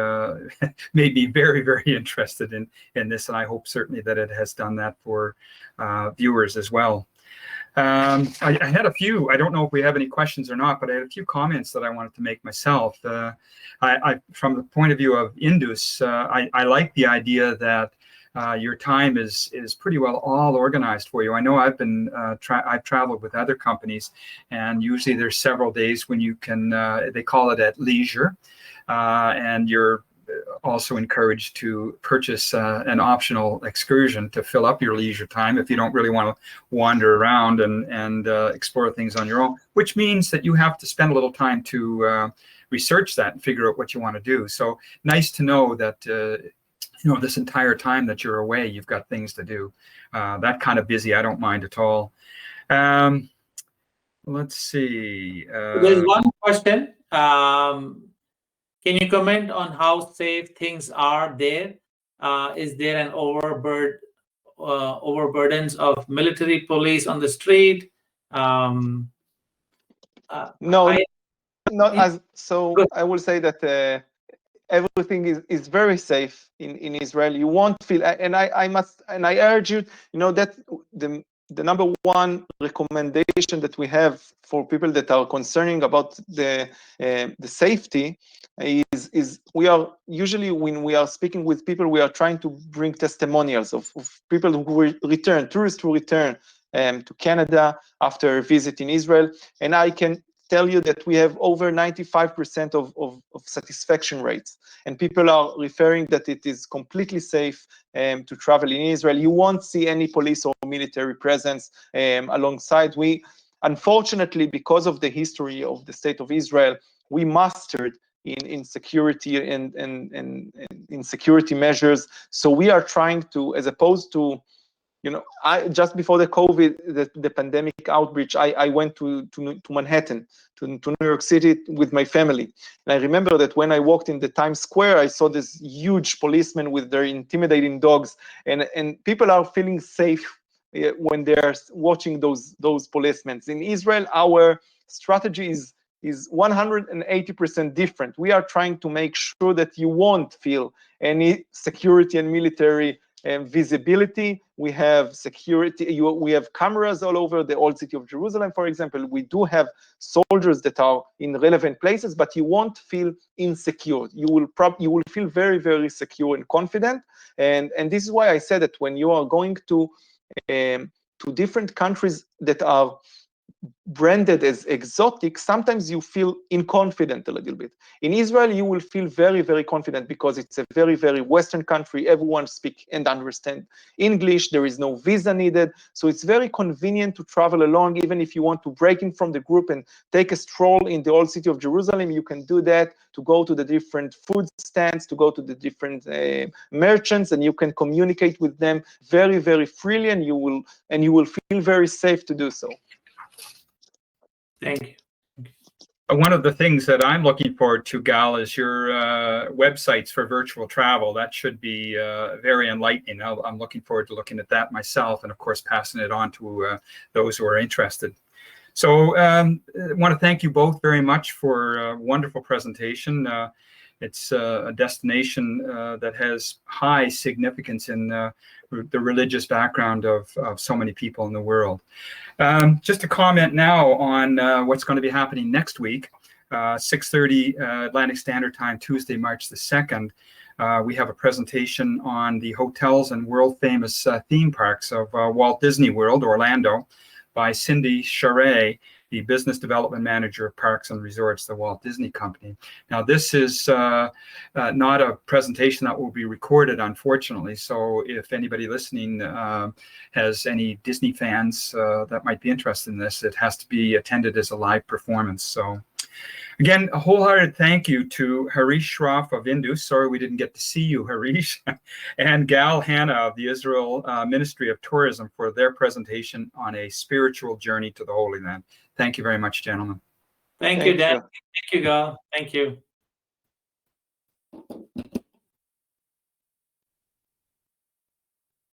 made me very, very interested in this, and I hope certainly that it has done that for viewers as well. I had a few. I don't know if we have any questions or not, but I had a few comments that I wanted to make myself. From the point of view of Indus, I like the idea that your time is pretty well all organized for you. I know I've traveled with other companies, and usually there's several days when you can, they call it at leisure, and you're also encouraged to purchase an optional excursion to fill up your leisure time if you don't really want to wander around and explore things on your own, which means that you have to spend a little time to research that and figure out what you want to do. So nice to know that this entire time that you're away, you've got things to do. That kind of busy, I don't mind at all. Let's see. There's one question. Can you comment on how safe things are there? Is there an overburdens of military police on the street? No, I will say that everything is very safe in Israel. You won't feel, and I urge you, that the number one recommendation that we have for people that are concerning about the safety is we are usually, when we are speaking with people, we are trying to bring testimonials of people who return, tourists who return to Canada after a visit in Israel, and I can tell you that we have over 95% of satisfaction rates, and people are referring that it is completely safe to travel in Israel. You won't see any police or military presence alongside. Unfortunately, because of the history of the state of Israel, we mastered in security and in security measures. So we are trying to, as opposed to, you know, just before the COVID, the pandemic outbreak, I went to Manhattan, to New York City with my family. And I remember that when I walked in the Times Square, I saw this huge policemen with their intimidating dogs, and people are feeling safe when they're watching those policemen. In Israel, our strategy is 180% different. We are trying to make sure that you won't feel any security and military visibility. We have security, we have cameras all over the old city of Jerusalem, for example. We do have soldiers that are in relevant places, but you won't feel insecure. You will feel very, very secure and confident. And this is why I said that when you are going to different countries that are branded as exotic, sometimes you feel inconfident a little bit. In Israel, you will feel very, very confident because it's a very, very Western country. Everyone speaks and understands English. There is no visa needed. So it's very convenient to travel along. Even if you want to break in from the group and take a stroll in the old city of Jerusalem, you can do that, to go to the different food stands, to go to the different merchants, and you can communicate with them very, very freely, and you will feel very safe to do so. Thank you. One of the things that I'm looking forward to, Gal, is your websites for virtual travel. That should be very enlightening. I'm looking forward to looking at that myself, and of course passing it on to those who are interested. So I want to thank you both very much for a wonderful presentation. It's a destination that has high significance in the religious background of so many people in the world. Just to comment now on what's going to be happening next week, 6:30 Atlantic Standard Time, Tuesday, March the 2nd. We have a presentation on the hotels and world-famous theme parks of Walt Disney World, Orlando, by Cindy Charret, the Business Development Manager of Parks and Resorts, the Walt Disney Company. Now, this is not a presentation that will be recorded, unfortunately. So if anybody listening has any Disney fans that might be interested in this, it has to be attended as a live performance. So again, a wholehearted thank you to Harish Shroff of Indus. Sorry we didn't get to see you, Harish. And Gal Hana of the Israel Ministry of Tourism for their presentation on a spiritual journey to the Holy Land. Thank you very much, gentlemen. Thank you, Dan. Thank you, Gal. Thank you.